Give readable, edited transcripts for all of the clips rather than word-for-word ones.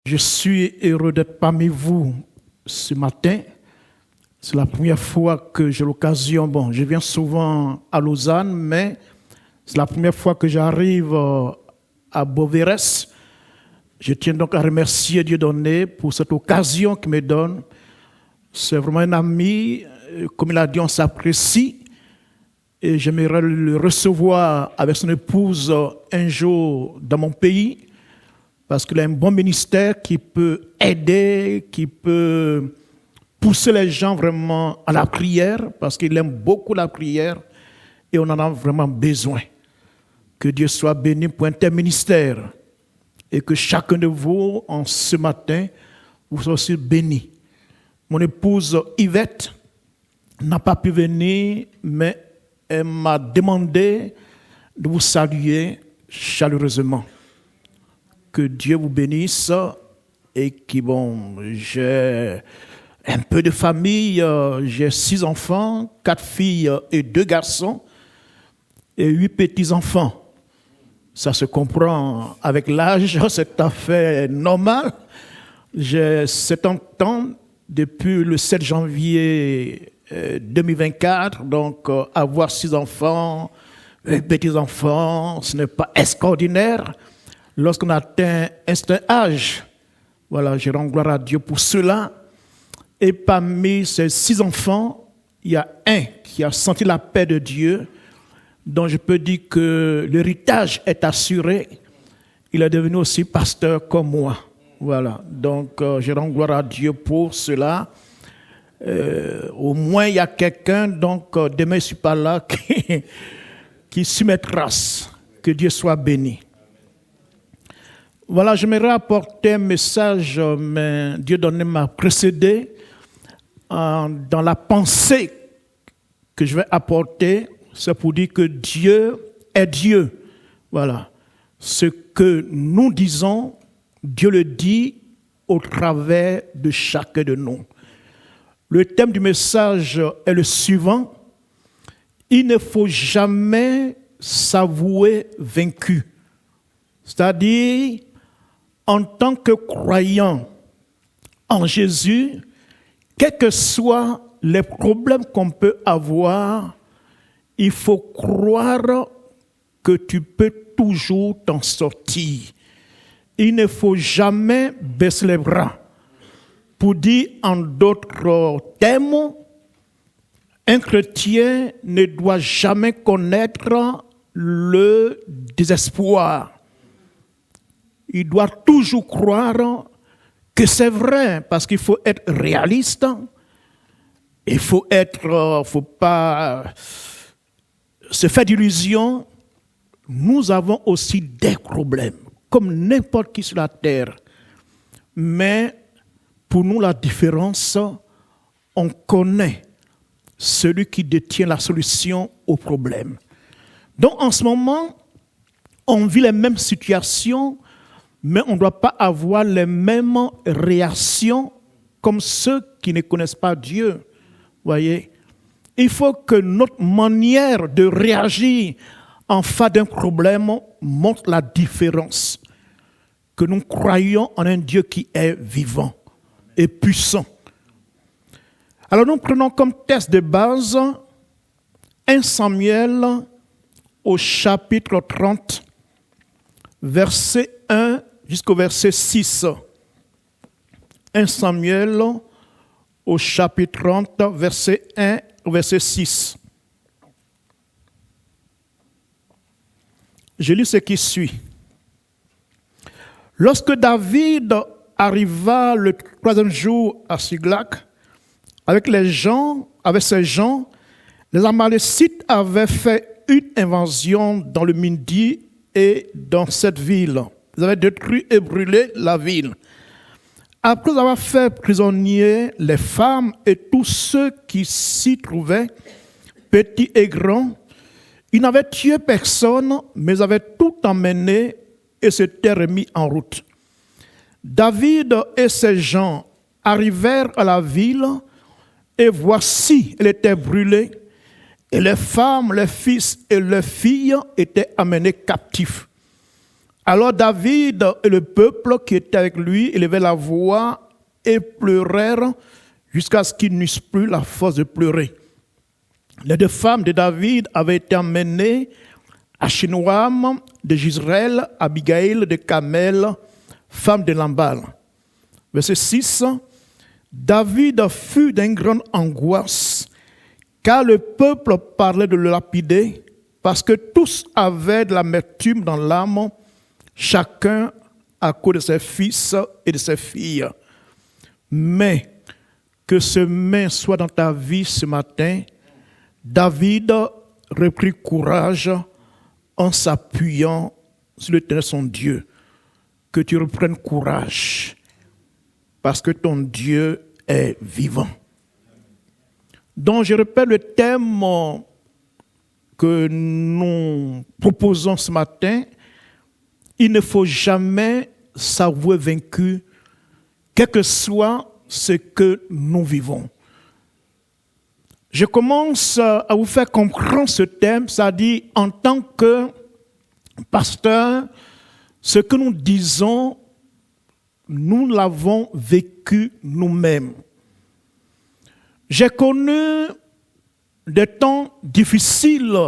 Je suis heureux d'être parmi vous ce matin. C'est la première fois que j'ai l'occasion, je viens souvent à Lausanne, mais c'est la première fois que j'arrive à Beauvérès. Je tiens donc à remercier Dieudonné pour cette occasion qu'il me donne. C'est vraiment un ami, comme il a dit, on s'apprécie. Et j'aimerais le recevoir avec son épouse un jour dans mon pays, parce qu'il a un bon ministère qui peut aider, qui peut pousser les gens vraiment à la prière, parce qu'il aime beaucoup la prière et on en a vraiment besoin. Que Dieu soit béni pour un tel ministère et que chacun de vous, en ce matin, vous soyez aussi bénis. Mon épouse Yvette n'a pas pu venir, mais elle m'a demandé de vous saluer chaleureusement. Que Dieu vous bénisse et que j'ai un peu de famille, j'ai 6 enfants, 4 filles et 2 garçons et 8 petits-enfants. Ça se comprend avec l'âge, c'est tout à fait normal. J'ai 70 ans depuis le 7 janvier 2024, donc avoir 6 enfants, 8 petits-enfants, ce n'est pas extraordinaire. Lorsqu'on atteint un certain âge, voilà, je rends gloire à Dieu pour cela. Et parmi ces 6 enfants, il y a un qui a senti la paix de Dieu, dont je peux dire que l'héritage est assuré. Il est devenu aussi pasteur comme moi. Voilà, donc je rends gloire à Dieu pour cela. Au moins, il y a quelqu'un, donc demain je ne suis pas là, qui suit mes traces. Que Dieu soit béni. Voilà, j'aimerais apporter un message, mais Dieudonné m'a précédé dans la pensée que je vais apporter. C'est pour dire que Dieu est Dieu. Voilà. Ce que nous disons, Dieu le dit au travers de chacun de nous. Le thème du message est le suivant. Il ne faut jamais s'avouer vaincu. C'est-à-dire, en tant que croyant en Jésus, quels que soient les problèmes qu'on peut avoir, il faut croire que tu peux toujours t'en sortir. Il ne faut jamais baisser les bras. Pour dire en d'autres termes, un chrétien ne doit jamais connaître le désespoir. Il doit toujours croire que c'est vrai, parce qu'il faut être réaliste. Il faut pas se faire d'illusions. Nous avons aussi des problèmes, comme n'importe qui sur la terre. Mais pour nous, la différence, on connaît celui qui détient la solution au problème. Donc en ce moment, on vit les mêmes situations, mais on ne doit pas avoir les mêmes réactions comme ceux qui ne connaissent pas Dieu. Voyez, il faut que notre manière de réagir en face d'un problème montre la différence. Que nous croyons en un Dieu qui est vivant et puissant. Alors nous prenons comme texte de base 1 Samuel au chapitre 30, verset 1 jusqu'au verset 6. 1 Samuel au chapitre 30, verset 1 au verset 6. Je lis ce qui suit. Lorsque David arriva le 3e jour à Siglag, avec ses gens, les Amalécites avaient fait une invasion dans le Midi et dans cette ville. Ils avaient détruit et brûlé la ville. Après avoir fait prisonniers les femmes et tous ceux qui s'y trouvaient, petits et grands, ils n'avaient tué personne, mais avaient tout emmené et s'étaient remis en route. David et ses gens arrivèrent à la ville et voici, elle était brûlée et les femmes, les fils et les filles étaient amenés captifs. Alors David et le peuple qui était avec lui élevaient la voix et pleurèrent jusqu'à ce qu'ils n'eussent plus la force de pleurer. Les 2 femmes de David avaient été emmenées à Shinoam de Jezreel, Abigail de Carmel, femme de Nabal. Verset 6. David fut d'une grande angoisse, car le peuple parlait de le lapider, parce que tous avaient de l'amertume dans l'âme, chacun à cause de ses fils et de ses filles. Mais que ce main soit dans ta vie ce matin, David reprit courage en s'appuyant sur l'Éternel son Dieu. Que tu reprennes courage, parce que ton Dieu est vivant. Donc je répète le thème que nous proposons ce matin. Il ne faut jamais s'avouer vaincu, quel que soit ce que nous vivons. Je commence à vous faire comprendre ce thème, c'est-à-dire en tant que pasteur, ce que nous disons, nous l'avons vécu nous-mêmes. J'ai connu des temps difficiles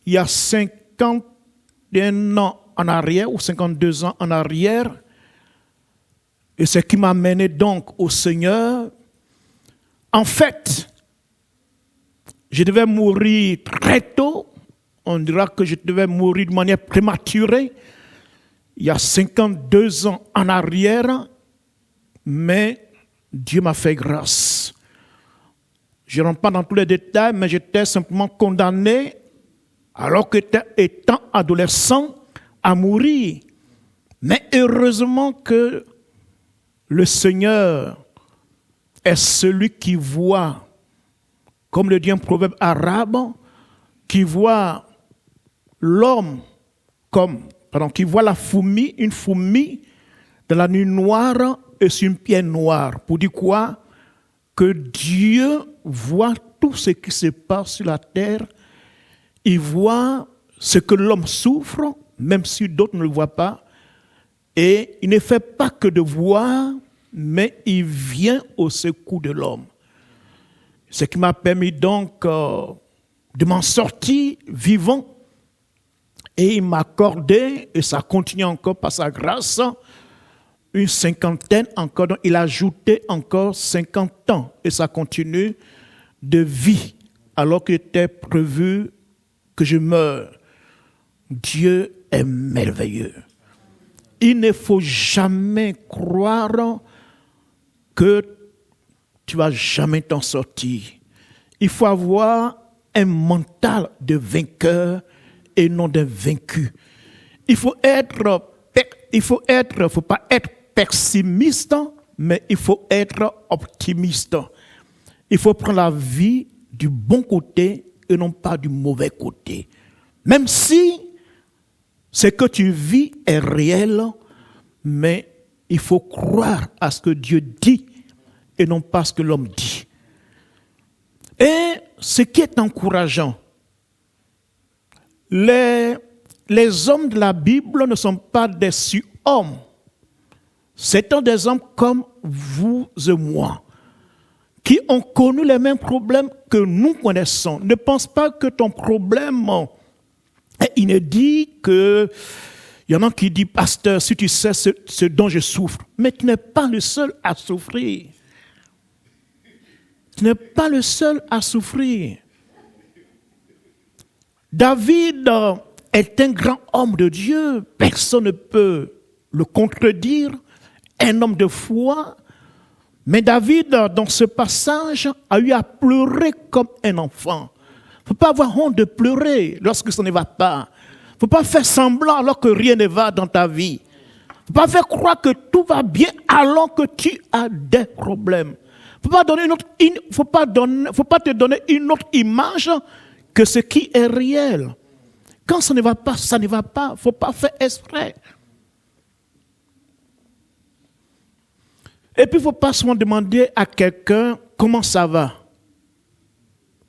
il y a 51 ans en arrière ou 52 ans en arrière, et ce qui m'a mené donc au Seigneur. En fait, je devais mourir très tôt. On dira que je devais mourir de manière prématurée il y a 52 ans en arrière, mais Dieu m'a fait grâce. Je ne rentre pas dans tous les détails, mais j'étais simplement condamné, alors qu'étant adolescent, à mourir. Mais heureusement que le Seigneur est celui qui voit, comme le dit un proverbe arabe, qui voit l'homme qui voit une fourmi dans la nuit noire et sur une pierre noire. Pour dire quoi? Que Dieu voit tout ce qui se passe sur la terre. Il voit ce que l'homme souffre, même si d'autres ne le voient pas. Et il ne fait pas que de voir, mais il vient au secours de l'homme. Ce qui m'a permis donc de m'en sortir vivant. Et il m'a accordé, et ça continue encore par sa grâce, une cinquantaine encore. Donc il a ajouté encore 50 ans. Et ça continue de vie, alors qu'il était prévu que je meure. Dieu est merveilleux. Il ne faut jamais croire que tu ne vas jamais t'en sortir. Il faut avoir un mental de vainqueur et non d'un vaincu. Il faut pas être pessimiste, mais il faut être optimiste. Il faut prendre la vie du bon côté et non pas du mauvais côté. Même si ce que tu vis est réel, mais il faut croire à ce que Dieu dit et non pas ce que l'homme dit. Et ce qui est encourageant, les hommes de la Bible ne sont pas des surhommes. C'est des hommes comme vous et moi, qui ont connu les mêmes problèmes que nous connaissons. Ne pense pas que ton problème est inédit, qu'il y en a qui disent, pasteur, si tu sais ce dont je souffre. Mais tu n'es pas le seul à souffrir. Tu n'es pas le seul à souffrir. David est un grand homme de Dieu. Personne ne peut le contredire. Un homme de foi. Mais David, dans ce passage, a eu à pleurer comme un enfant. Il ne faut pas avoir honte de pleurer lorsque ça ne va pas. Il ne faut pas faire semblant alors que rien ne va dans ta vie. Il ne faut pas faire croire que tout va bien alors que tu as des problèmes. Il ne faut pas te donner une autre image que ce qui est réel. Quand ça ne va pas, ça ne va pas. Il ne faut pas faire exprès. Et puis, il ne faut pas souvent demander à quelqu'un comment ça va.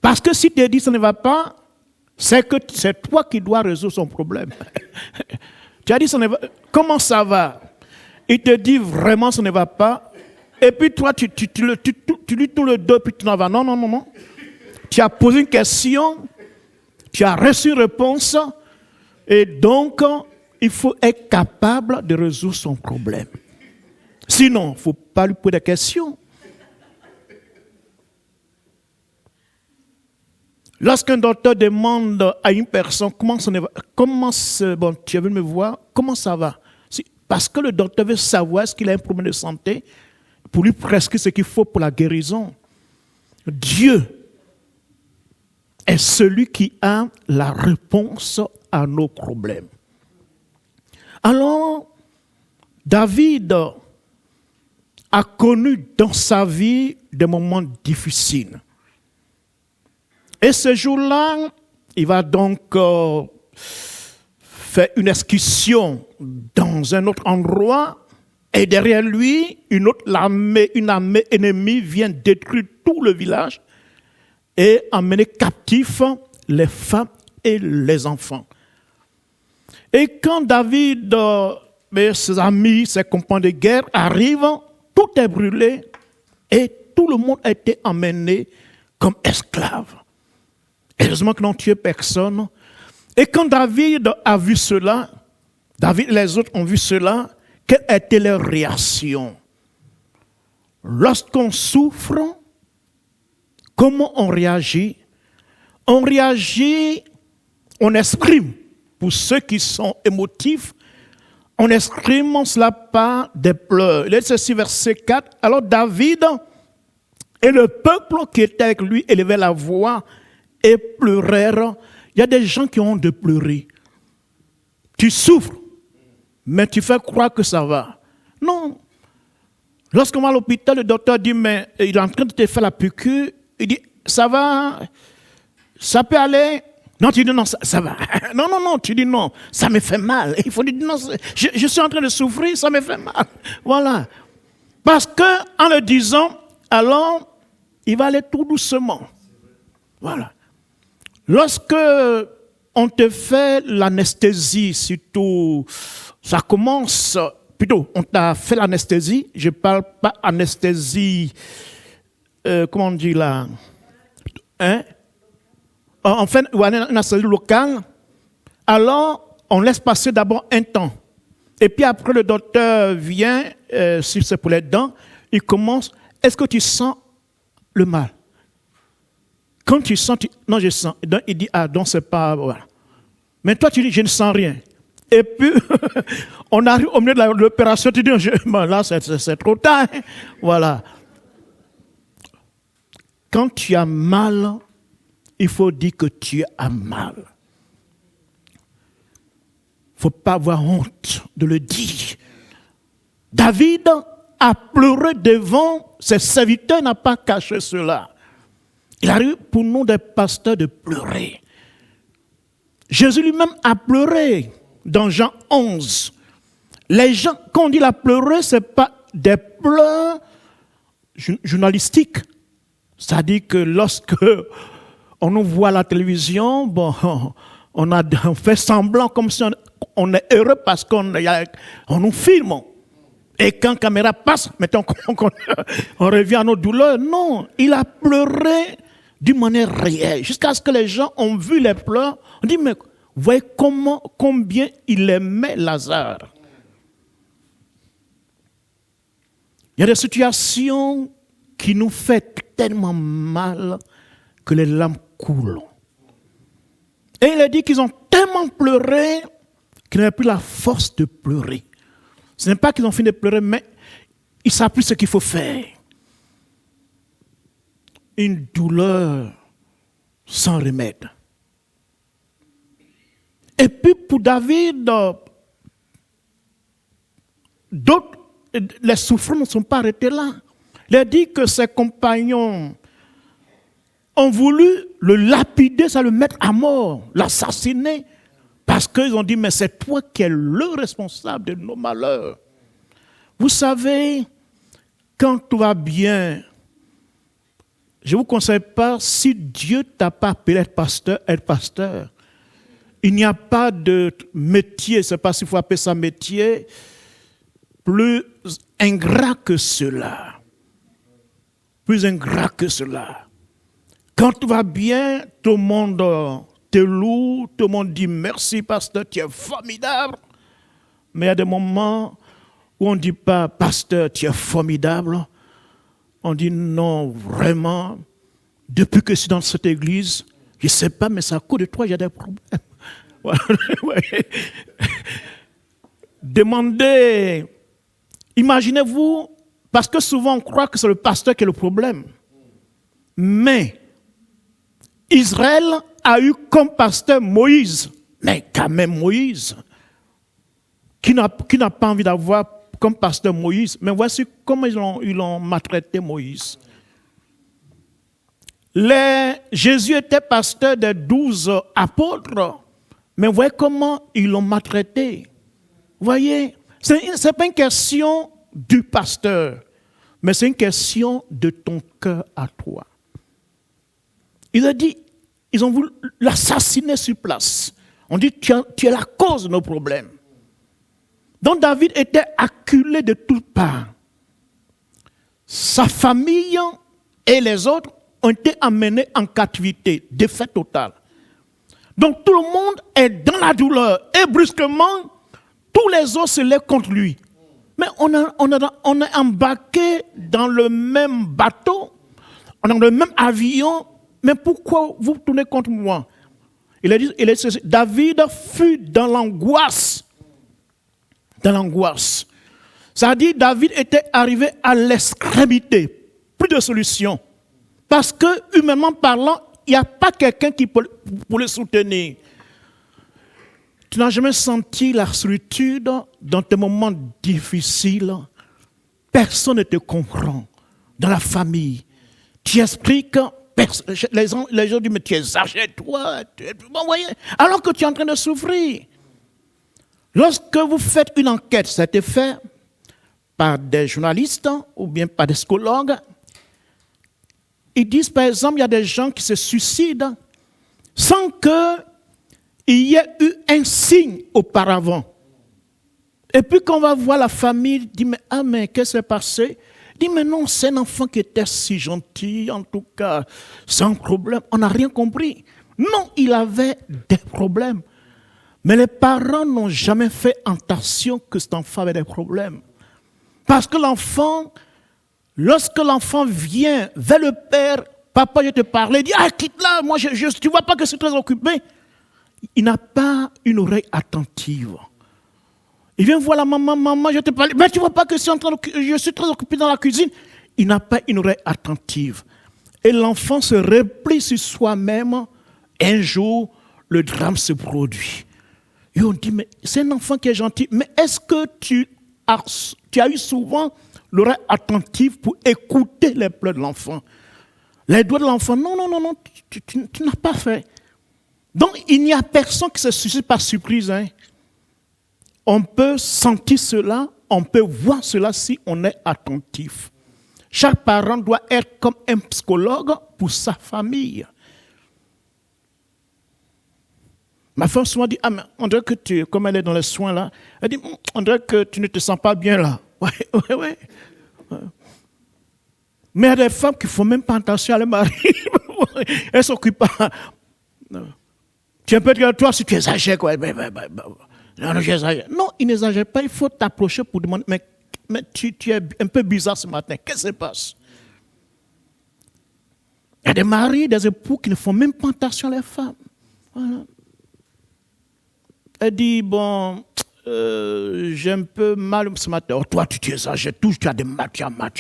Parce que si tu dis que ça ne va pas, c'est que c'est toi qui dois résoudre son problème. Tu as dit, comment ça va? Il te dit vraiment, ça ne va pas. Et puis toi, tu lui tournes le dos, puis tu n'en vas. Non, non, non, non. Tu as posé une question, tu as reçu une réponse, et donc, il faut être capable de résoudre son problème. Sinon, il ne faut pas lui poser des questions. Lorsqu'un docteur demande à une personne comment tu es venu me voir, comment ça va? Parce que le docteur veut savoir est-ce qu'il a un problème de santé pour lui prescrire ce qu'il faut pour la guérison. Dieu est celui qui a la réponse à nos problèmes. Alors, David a connu dans sa vie des moments difficiles. Et ce jour-là, il va donc faire une excursion dans un autre endroit, et derrière lui, une armée ennemie vient détruire tout le village et emmener captifs les femmes et les enfants. Et quand David, ses amis, ses compagnons de guerre arrivent, tout est brûlé et tout le monde a été emmené comme esclave. Heureusement qu'ils n'ont tué personne. Et quand David a vu cela, David et les autres ont vu cela, quelle était leur réaction? Lorsqu'on souffre, comment on réagit? On réagit, on exprime, pour ceux qui sont émotifs, on exprime cela par des pleurs. Il est ceci, verset 4. Alors David et le peuple qui était avec lui élevaient la voix et pleurèrent. Il y a des gens qui ont honte de pleurer. Tu souffres, mais tu fais croire que ça va. Non. Lorsqu'on va à l'hôpital, le docteur dit, mais il est en train de te faire la piqûre. Il dit, ça va, ça peut aller. Non, tu dis non, ça va. Non, non, non, tu dis non, ça me fait mal. Il faut dire non, je suis en train de souffrir, ça me fait mal. Voilà. Parce qu'en le disant, alors, il va aller tout doucement. Voilà. Lorsque on te fait l'anesthésie, surtout, ça commence, plutôt, on t'a fait l'anesthésie, je ne parle pas anesthésie, comment on dit là, hein? En fait, une anesthésie locale, alors on laisse passer d'abord un temps. Et puis après, le docteur vient, si c'est pour les dents, il commence, est-ce que tu sens le mal? Quand tu sens, non, je sens. Donc, il dit, ah, donc c'est pas, voilà. Mais toi, tu dis, je ne sens rien. Et puis, on arrive au milieu de l'opération, tu dis, là, c'est trop tard. Hein. Voilà. Quand tu as mal, il faut dire que tu as mal. Il ne faut pas avoir honte de le dire. David a pleuré devant ses serviteurs, n'a pas caché cela. Il arrive pour nous des pasteurs de pleurer. Jésus lui-même a pleuré dans Jean 11. Les gens, quand on dit la pleurer, ce n'est pas des pleurs journalistiques. C'est-à-dire que lorsque on nous voit à la télévision, bon, on fait semblant comme si on est heureux parce qu'on nous filme. Et quand la caméra passe, mettons on revient à nos douleurs. Non, il a pleuré d'une manière réelle. Jusqu'à ce que les gens ont vu les pleurs. On dit, mais vous voyez combien il aimait Lazare. Il y a des situations qui nous font tellement mal que les larmes coulent. Et il a dit qu'ils ont tellement pleuré qu'ils n'avaient plus la force de pleurer. Ce n'est pas qu'ils ont fini de pleurer, mais ils ne savent plus ce qu'il faut faire. Une douleur sans remède. Et puis pour David, d'autres, les souffrances ne sont pas arrêtées là. Il a dit que ses compagnons ont voulu le lapider, ça le mettre à mort, l'assassiner, parce qu'ils ont dit, mais c'est toi qui es le responsable de nos malheurs. Vous savez, quand tout va bien, je ne vous conseille pas, si Dieu ne t'a pas appelé à être pasteur, Il n'y a pas de métier, je ne sais pas s'il faut appeler ça métier, plus ingrat que cela. Plus ingrat que cela. Quand tout va bien, tout le monde te loue, tout le monde dit merci pasteur, tu es formidable. Mais il y a des moments où on ne dit pas pasteur, tu es formidable. On dit non, vraiment, depuis que je suis dans cette église, je ne sais pas, mais c'est à cause de toi, il y a des problèmes. Demandez, imaginez-vous, parce que souvent on croit que c'est le pasteur qui est le problème. Mais Israël a eu comme pasteur Moïse, mais quand même Moïse, qui n'a pas envie d'avoir comme pasteur Moïse. Mais voici comment ils l'ont maltraité Moïse. Jésus était pasteur des 12 apôtres, mais voyez comment ils l'ont maltraité. Voyez, ce n'est pas une question du pasteur, mais c'est une question de ton cœur à toi. Il a dit, ils ont voulu l'assassiner sur place. On dit, tu es la cause de nos problèmes. Donc David était acculé de toutes parts. Sa famille et les autres ont été emmenés en captivité, défaite totale. Donc tout le monde est dans la douleur et brusquement, tous les autres se lèvent contre lui. Mais on est embarqué dans le même bateau, on est dans le même avion, mais pourquoi vous tournez contre moi? David fut dans l'angoisse. Dans l'angoisse. Ça dit, David était arrivé à l'extrémité, plus de solution. Parce que, humainement parlant, il n'y a pas quelqu'un qui peut le soutenir. Tu n'as jamais senti la solitude dans tes moments difficiles. Personne ne te comprend. Dans la famille, tu expliques, les gens disent, mais tu exagères, toi. Bon, voyez, alors que tu es en train de souffrir. Lorsque vous faites une enquête, ça a été fait par des journalistes ou bien par des psychologues. Ils disent, par exemple, il y a des gens qui se suicident sans qu'il y ait eu un signe auparavant. Et puis quand on va voir la famille, il dit, mais qu'est-ce qui s'est passé? Il dit, mais non, c'est un enfant qui était si gentil, en tout cas, sans problème. On n'a rien compris. Non, il avait des problèmes. Mais les parents n'ont jamais fait attention que cet enfant avait des problèmes. Parce que l'enfant, lorsque l'enfant vient vers le père, papa, je te parlais, il dit, quitte là, moi, tu ne vois pas que je suis très occupé. Il n'a pas une oreille attentive. Il vient voir la maman, je te parlais, mais tu ne vois pas que je suis très occupé dans la cuisine. Il n'a pas une oreille attentive. Et l'enfant se replie sur soi-même. Un jour, le drame se produit. Et on dit, mais c'est un enfant qui est gentil, mais est-ce que tu as eu souvent l'oreille attentive pour écouter les pleurs de l'enfant? Les doigts de l'enfant, non, tu n'as pas fait. Donc, il n'y a personne qui se suicide par surprise. Hein. On peut sentir cela, on peut voir cela si on est attentif. Chaque parent doit être comme un psychologue pour sa famille. Ma femme souvent dit, mais on dirait que comme elle est dans les soins là, elle dit, on dirait que tu ne te sens pas bien là. Ouais. Mais il y a des femmes qui ne font même pas attention à leur mari. Elles ne s'occupent pas. Tu es un peu dire, toi, si tu exagères, quoi. Non, j'exagère. Non, il n'exagère pas. Il faut t'approcher pour demander, mais tu es un peu bizarre ce matin. Qu'est-ce qui se passe? Il y a des maris, des époux qui ne font même pas attention à les femmes. Voilà. Elle dit, bon, j'ai un peu mal ce matin. Oh, toi, tu exagères tout, tu as des mal, tu as mal.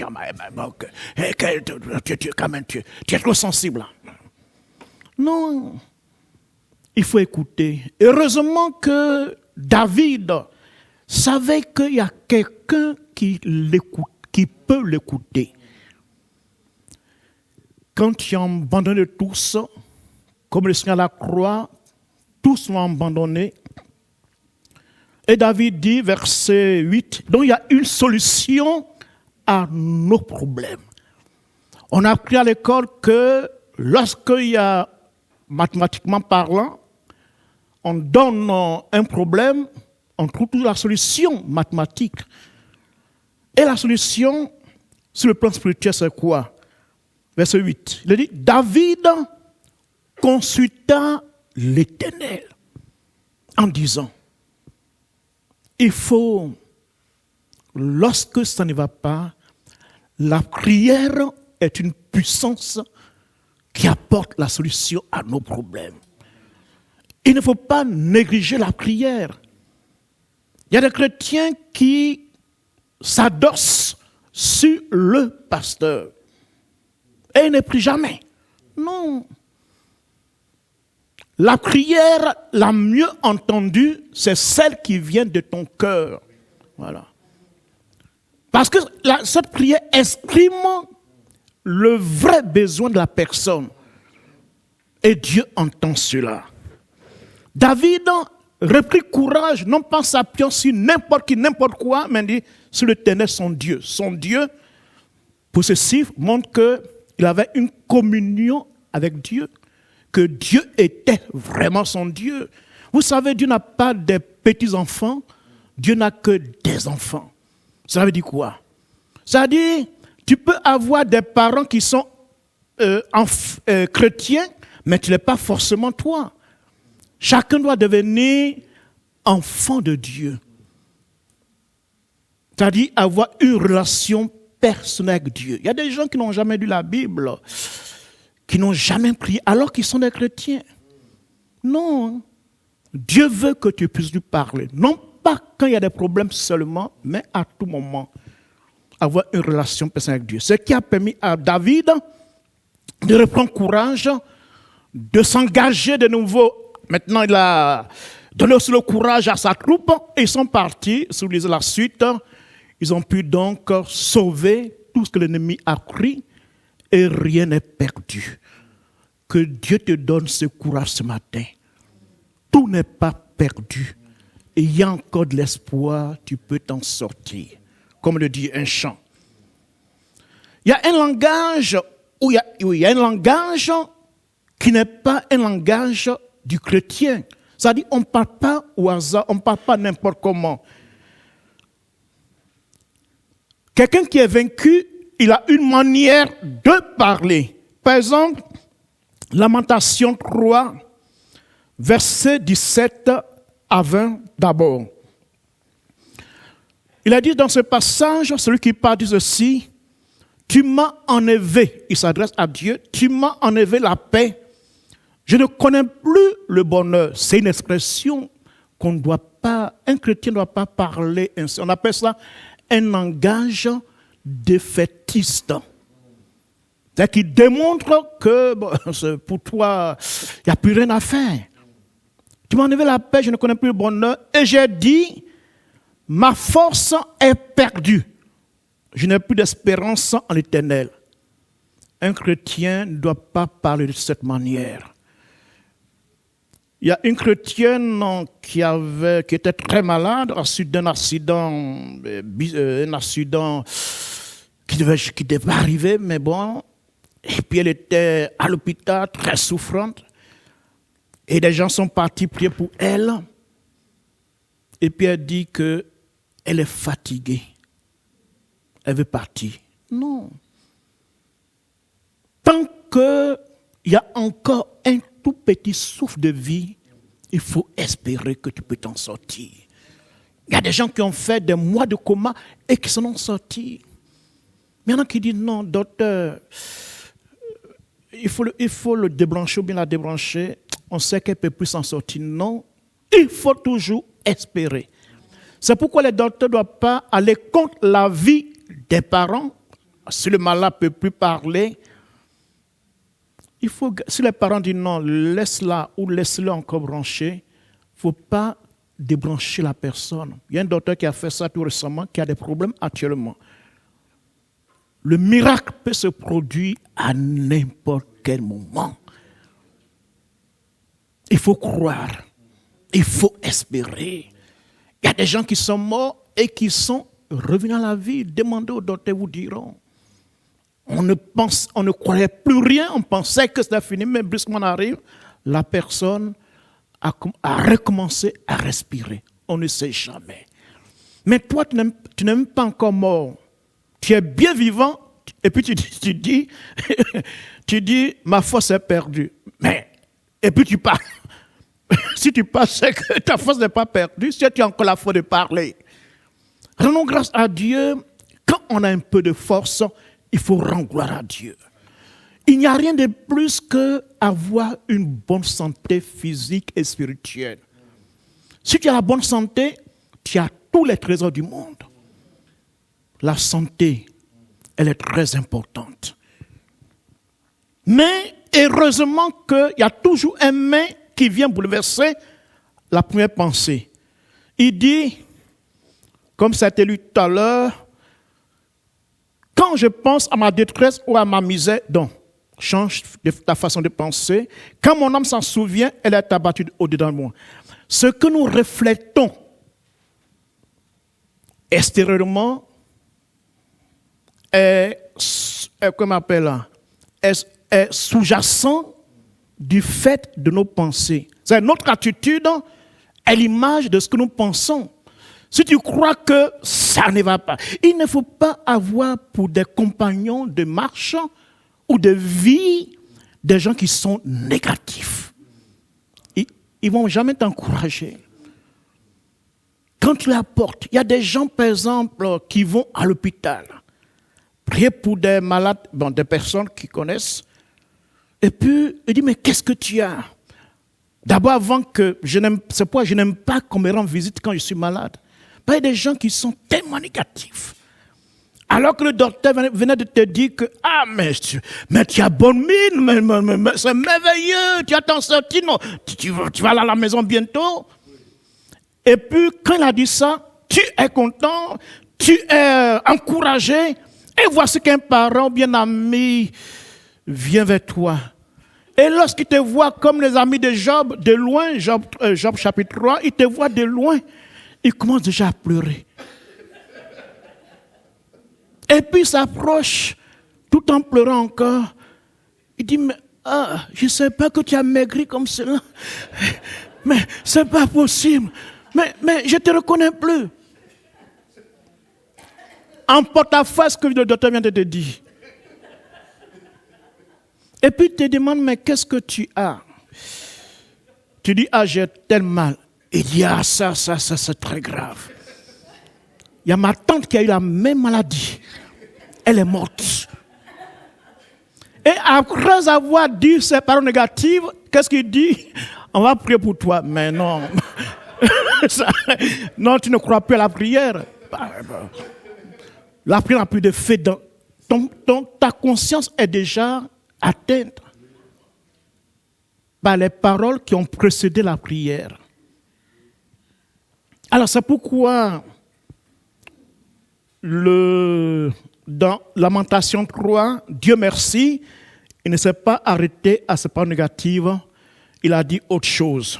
Tu es trop sensible. Non, il faut écouter. Heureusement que David savait qu'il y a quelqu'un qui peut l'écouter. Quand tu as abandonné tous, comme le Seigneur à la croix, tous l'ont abandonné. Et David dit, verset 8, donc il y a une solution à nos problèmes. On a appris à l'école que lorsqu'il y a, mathématiquement parlant, on donne un problème, on trouve toujours la solution mathématique. Et la solution, sur le plan spirituel, c'est quoi? Verset 8. Il dit, David consulta l'Éternel en disant, il faut, lorsque ça ne va pas, la prière est une puissance qui apporte la solution à nos problèmes. Il ne faut pas négliger la prière. Il y a des chrétiens qui s'adossent sur le pasteur. Et il ne prie jamais. Non. La prière la mieux entendue, c'est celle qui vient de ton cœur. Voilà. Parce que cette prière exprime le vrai besoin de la personne. Et Dieu entend cela. David reprit courage, non pas s'appuyant sur n'importe qui, n'importe quoi, mais dit sur l'Éternel, son Dieu. Son Dieu, possessif, montre qu'il avait une communion avec Dieu, que Dieu était vraiment son Dieu. Vous savez, Dieu n'a pas des petits-enfants, Dieu n'a que des enfants. Ça veut dire quoi? Ça veut dire, tu peux avoir des parents qui sont chrétiens, mais tu n'es pas forcément toi. Chacun doit devenir enfant de Dieu. C'est-à-dire avoir une relation personnelle avec Dieu. Il y a des gens qui n'ont jamais lu la Bible, qui n'ont jamais prié, alors qu'ils sont des chrétiens. Non. Dieu veut que tu puisses lui parler. Non pas quand il y a des problèmes seulement, mais à tout moment. Avoir une relation personnelle avec Dieu. Ce qui a permis à David de reprendre courage, de s'engager de nouveau. Maintenant, il a donné aussi le courage à sa troupe et ils sont partis. Si vous lisez la suite, ils ont pu donc sauver tout ce que l'ennemi a pris et rien n'est perdu. Que Dieu te donne ce courage ce matin. Tout n'est pas perdu. Et il y a encore de l'espoir, tu peux t'en sortir. Comme le dit un chant. Il y a un langage où il y a un langage qui n'est pas un langage du chrétien. C'est-à-dire, on ne parle pas au hasard, on ne parle pas n'importe comment. Quelqu'un qui est vaincu, il a une manière de parler. Par exemple, Lamentation 3, versets 17 à 20 d'abord. Il a dit dans ce passage, celui qui parle dit ceci, tu m'as enlevé, il s'adresse à Dieu, tu m'as enlevé la paix. Je ne connais plus le bonheur. C'est une expression qu'on ne doit pas, un chrétien ne doit pas parler ainsi. On appelle ça un langage défaitiste. C'est-à-dire qu'il démontre que bon, pour toi, il n'y a plus rien à faire. Tu m'as enlevé la paix, je ne connais plus le bonheur. Et j'ai dit, ma force est perdue. Je n'ai plus d'espérance en l'Éternel. Un chrétien ne doit pas parler de cette manière. Il y a une chrétienne qui était très malade à la suite d'un accident, qui devait arriver, mais bon. Et puis elle était à l'hôpital, très souffrante. Et des gens sont partis prier pour elle. Et puis elle dit qu'elle est fatiguée. Elle veut partir. Non. Tant qu'il y a encore un tout petit souffle de vie, il faut espérer que tu peux t'en sortir. Il y a des gens qui ont fait des mois de coma et qui s'en sont sortis. Il y en a qui disent non, docteur, il faut le débrancher ou bien la débrancher. On sait qu'elle ne peut plus s'en sortir. Non, il faut toujours espérer. C'est pourquoi les docteurs ne doivent pas aller contre la vie des parents. Si le malade ne peut plus parler, si les parents disent non, laisse-la ou laisse-le encore brancher, il ne faut pas débrancher la personne. Il y a un docteur qui a fait ça tout récemment, qui a des problèmes actuellement. Le miracle peut se produire à n'importe quel moment. Il faut croire, il faut espérer. Il y a des gens qui sont morts et qui sont revenus à la vie. Demandez au docteur, vous diront. On ne croyait plus rien, on pensait que c'était fini, mais brusquement on arrive, la personne à recommencer à respirer. On ne sait jamais. Mais toi, tu n'es même pas encore mort. Tu es bien vivant, et puis tu dis, ma force est perdue. Mais, et puis tu parles. Si tu parles, c'est que ta force n'est pas perdue, si tu as encore la force de parler. Rendons grâce à Dieu. Quand on a un peu de force, il faut rendre gloire à Dieu. Il n'y a rien de plus qu'avoir une bonne santé physique et spirituelle. Si tu as la bonne santé, tu as tous les trésors du monde. La santé, elle est très importante. Mais heureusement qu'il y a toujours un mais qui vient bouleverser la première pensée. Il dit, comme ça a été lu tout à l'heure, quand je pense à ma détresse ou à ma misère, donc, change ta façon de penser. Quand mon âme s'en souvient, elle est abattue au-dedans de moi. Ce que nous reflétons extérieurement est sous-jacent du fait de nos pensées. C'est notre attitude est l'image de ce que nous pensons. Si tu crois que ça ne va pas, il ne faut pas avoir pour des compagnons de marche ou de vie des gens qui sont négatifs. Ils ne vont jamais t'encourager. Quand tu apportes, il y a des gens, par exemple, qui vont à l'hôpital, prier pour des malades, des personnes qui connaissent, et puis il dit, mais qu'est-ce que tu as? D'abord, avant que je n'aime pas qu'on me rende visite quand je suis malade. Il y a des gens qui sont tellement négatifs. Alors que le docteur venait de te dire que, mais tu as bonne mine, mais c'est merveilleux, tu as t'en sorti, non, tu vas aller à la maison bientôt. Et puis, quand il a dit ça, tu es content, tu es encouragé, et voici qu'un parent bien ami vient vers toi. Et lorsqu'il te voit comme les amis de Job, de loin, Job chapitre 3, il te voit de loin, il commence déjà à pleurer. Et puis il s'approche, tout en pleurant encore. Il dit, mais je ne sais pas que tu as maigri comme cela. Mais ce n'est pas possible. Mais je ne te reconnais plus. En porte-à-faux ce que le docteur vient de te dire. Et puis il te demande, mais qu'est-ce que tu as? Tu dis, j'ai tel mal. Il dit, ça, c'est très grave. Il y a ma tante qui a eu la même maladie. Elle est morte. Et après avoir dit ces paroles négatives, qu'est-ce qu'il dit? On va prier pour toi. Mais non. Non, tu ne crois plus à la prière. La prière n'a plus de fait. Ta conscience est déjà atteinte par les paroles qui ont précédé la prière. Alors c'est pourquoi dans Lamentation 3, Dieu merci, il ne s'est pas arrêté à ces paroles négatives, il a dit autre chose.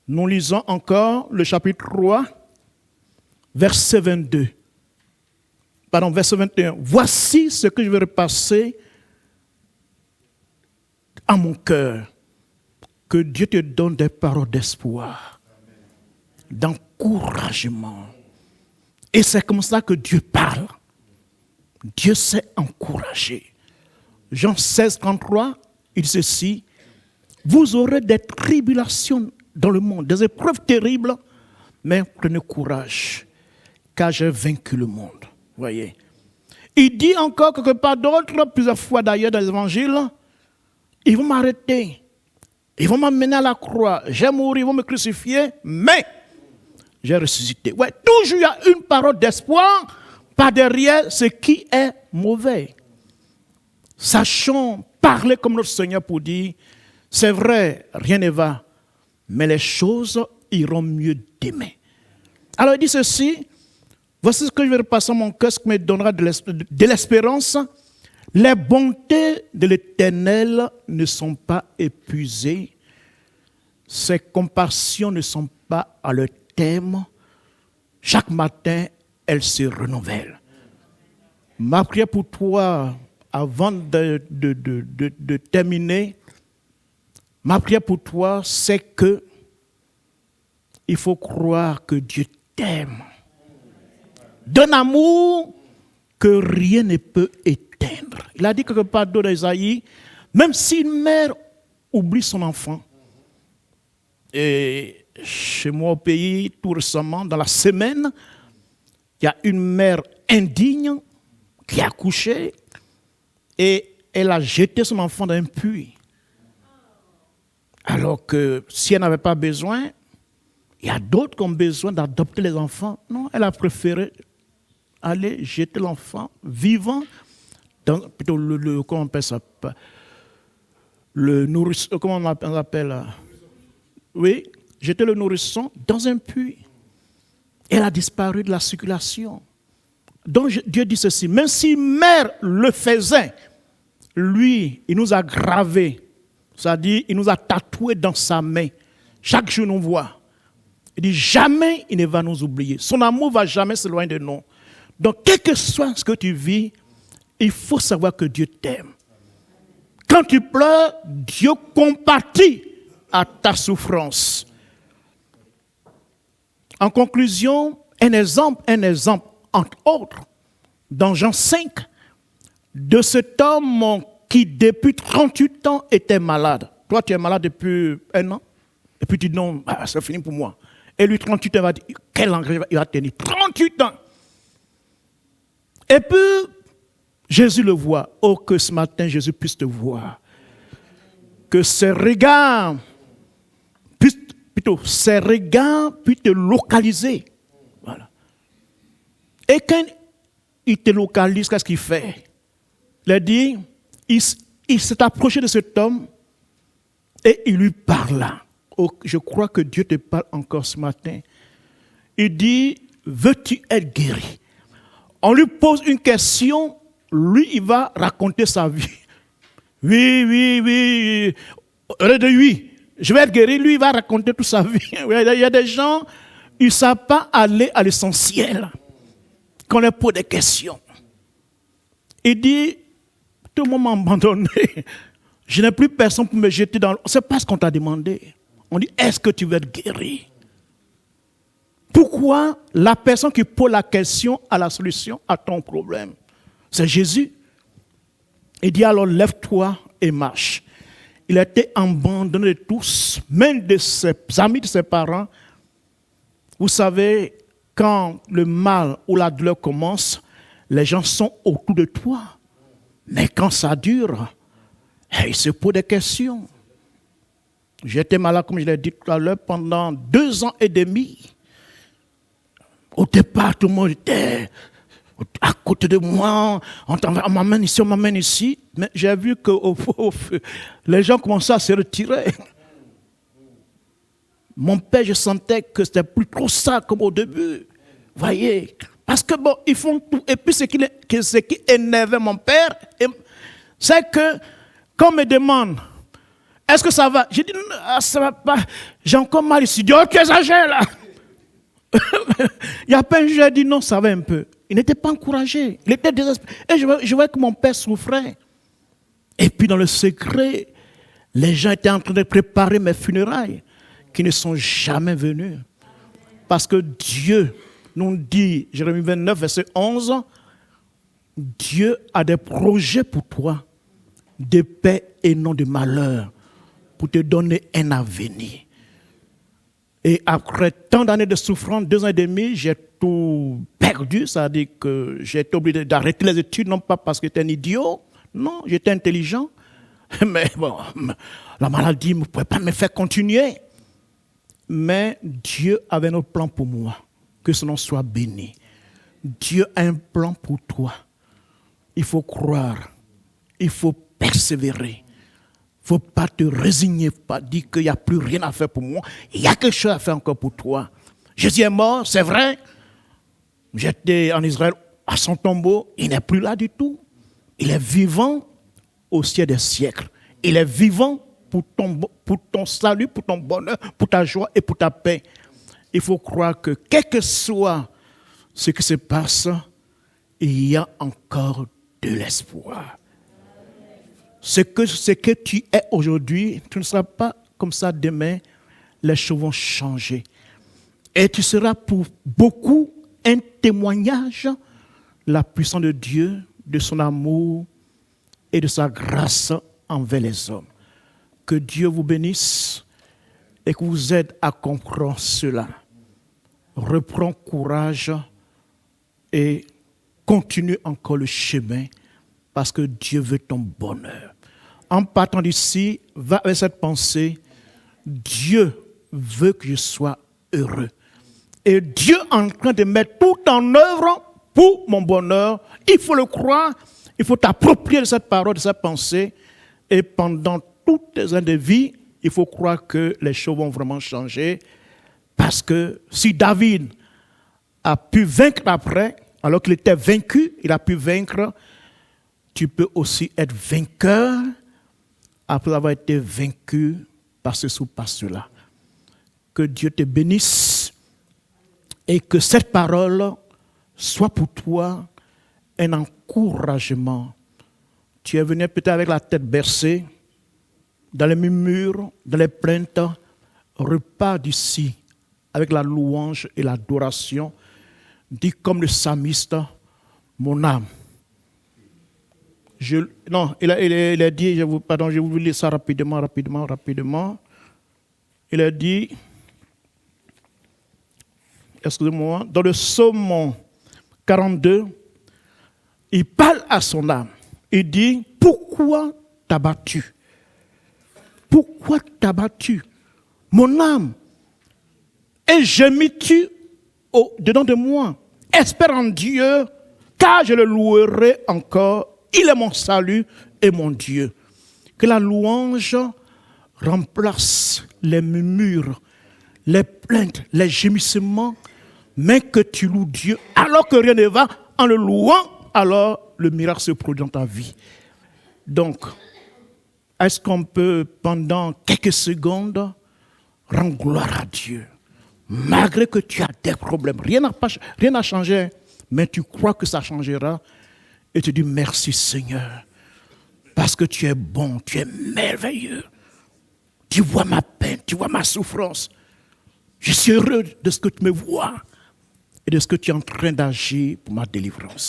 Nous lisons encore le chapitre 3, verset 22. Pardon, verset 21. Voici ce que je vais repasser à mon cœur. Que Dieu te donne des paroles d'espoir, d'encouragement. Et c'est comme ça que Dieu parle. Dieu sait encourager. Jean 16, 33, il dit ceci, vous aurez des tribulations dans le monde, des épreuves terribles, mais prenez courage, car j'ai vaincu le monde. Voyez. Il dit encore quelque part d'autre, plusieurs fois d'ailleurs dans l'évangile, ils vont m'arrêter, ils vont m'amener à la croix, j'ai mouru, ils vont me crucifier, mais j'ai ressuscité. Ouais, toujours il y a une parole d'espoir par derrière ce qui est mauvais. Sachons parler comme notre Seigneur pour dire, c'est vrai, rien ne va, mais les choses iront mieux demain. Alors il dit ceci, voici ce que je vais repasser à mon cœur, ce qui me donnera de l'espérance. Les bontés de l'Éternel ne sont pas épuisées, ses compassions ne sont pas à leur terme. Chaque matin, elles se renouvellent. Ma prière pour toi, avant de terminer, ma prière pour toi, c'est que il faut croire que Dieu t'aime. D'un amour que rien ne peut éteindre. Il a dit quelque part dans Isaïe, même si une mère oublie son enfant, et chez moi au pays, tout récemment, dans la semaine, il y a une mère indigne qui a accouché et elle a jeté son enfant dans un puits. Alors que si elle n'avait pas besoin, il y a d'autres qui ont besoin d'adopter les enfants. Non, elle a préféré aller jeter l'enfant vivant dans plutôt comment on appelle ça, le nourrisson, comment on appelle, oui, jeter le nourrisson dans un puits. Elle a disparu de la circulation. Donc Dieu dit ceci, même si mère le faisait, lui, il nous a gravés, c'est-à-dire il nous a tatoués dans sa main. Chaque jour nous voit. Il dit jamais il ne va nous oublier. Son amour ne va jamais s'éloigner de nous. Donc quel que soit ce que tu vis, il faut savoir que Dieu t'aime. Quand tu pleures, Dieu compatit à ta souffrance. En conclusion, un exemple, entre autres, dans Jean 5, de cet homme qui depuis 38 ans était malade. Toi, tu es malade depuis 1 an, et puis tu dis non, c'est fini pour moi. Et lui, 38 ans, il va dire, quel engrais il va tenir? 38 ans. Et puis, Jésus le voit. Oh, que ce matin, Jésus puisse te voir. Que ses regards puissent te localiser. Voilà. Et quand il te localise, qu'est-ce qu'il fait? Il a dit, il s'est approché de cet homme et il lui parla. Oh, je crois que Dieu te parle encore ce matin. Il dit, veux-tu être guéri? On lui pose une question, lui, il va raconter sa vie. Oui. Oui, je vais être guéri, lui, il va raconter toute sa vie. Il y a des gens, ils ne savent pas aller à l'essentiel quand on leur pose des questions. Il dit, tout le monde m'a abandonné. Je n'ai plus personne pour me jeter dans l'eau. Ce n'est pas ce qu'on t'a demandé. On dit, est-ce que tu veux être guéri? Pourquoi la personne qui pose la question a la solution à ton problème? C'est Jésus. Il dit alors, lève-toi et marche. Il a été abandonné de tous, même de ses amis, de ses parents. Vous savez, quand le mal ou la douleur commence, les gens sont autour de toi. Mais quand ça dure, ils se posent des questions. J'étais malade, comme je l'ai dit tout à l'heure, pendant 2 ans et demi. Au départ, tout le monde était à côté de moi, on m'amène ici. Mais j'ai vu que les gens commençaient à se retirer. Mon père, je sentais que c'était plus trop ça comme au début. Voyez, parce que bon, ils font tout. Et puis ce qui énervait mon père, c'est que quand on me demande, est-ce que ça va? J'ai dit, ça va pas. J'ai encore mal ici. Dieu, tu exagères là. Il y a pas un jour, j'ai dit non, ça va un peu. Il n'était pas encouragé. Il était désespéré. Et je voyais que mon père souffrait. Et puis dans le secret, les gens étaient en train de préparer mes funérailles qui ne sont jamais venus. Parce que Dieu nous dit, Jérémie 29, verset 11, Dieu a des projets pour toi, de paix et non de malheur, pour te donner un avenir. Et après tant d'années de souffrance, 2 ans et demi, j'ai tout perdu. Ça veut dire que j'ai été obligé d'arrêter les études, non pas parce que j'étais un idiot, non, j'étais intelligent. Mais bon, la maladie ne pouvait pas me faire continuer. Mais Dieu avait un autre plan pour moi. Que son nom soit béni. Dieu a un plan pour toi. Il faut croire. Il faut persévérer. Il ne faut pas te résigner, pas dire qu'il n'y a plus rien à faire pour moi. Il y a quelque chose à faire encore pour toi. Jésus est mort, c'est vrai. J'étais en Israël à son tombeau. Il n'est plus là du tout. Il est vivant au ciel des siècles. Il est vivant pour ton salut, pour ton bonheur, pour ta joie et pour ta paix. Il faut croire que quel que soit ce qui se passe, il y a encore de l'espoir. Ce que tu es aujourd'hui, tu ne seras pas comme ça demain. Les choses vont changer. Et tu seras pour beaucoup un témoignage de la puissance de Dieu, de son amour et de sa grâce envers les hommes. Que Dieu vous bénisse et que vous aide à comprendre cela. Reprends courage et continue encore le chemin parce que Dieu veut ton bonheur. En partant d'ici, va avec cette pensée, Dieu veut que je sois heureux. Et Dieu est en train de mettre tout en œuvre pour mon bonheur. Il faut le croire, il faut t'approprier de cette parole, de cette pensée. Et pendant toutes tes années de vie, il faut croire que les choses vont vraiment changer. Parce que si David a pu vaincre après, alors qu'il était vaincu, il a pu vaincre, tu peux aussi être vainqueur après avoir été vaincu par ceci ou par cela. Que Dieu te bénisse et que cette parole soit pour toi un encouragement. Tu es venu peut-être avec la tête bercée, dans les murmures, dans les plaintes. Repars d'ici avec la louange et l'adoration. Dis comme le psalmiste, mon âme. Il a dit, je vous lis ça rapidement. Il a dit, excusez-moi, dans le psaume 42, il parle à son âme. Il dit, pourquoi t'as battu? Pourquoi t'as battu? Mon âme, et gémis-tu dedans de moi? Espère en Dieu, car je le louerai encore. Il est mon salut et mon Dieu. Que la louange remplace les murmures, les plaintes, les gémissements, mais que tu loues Dieu alors que rien ne va. En le louant, alors le miracle se produit dans ta vie. Donc, est-ce qu'on peut, pendant quelques secondes, rendre gloire à Dieu? Malgré que tu as des problèmes, rien n'a changé, mais tu crois que ça changera et tu dis merci Seigneur, parce que tu es bon, tu es merveilleux. Tu vois ma peine, tu vois ma souffrance. Je suis heureux de ce que tu me vois et de ce que tu es en train d'agir pour ma délivrance.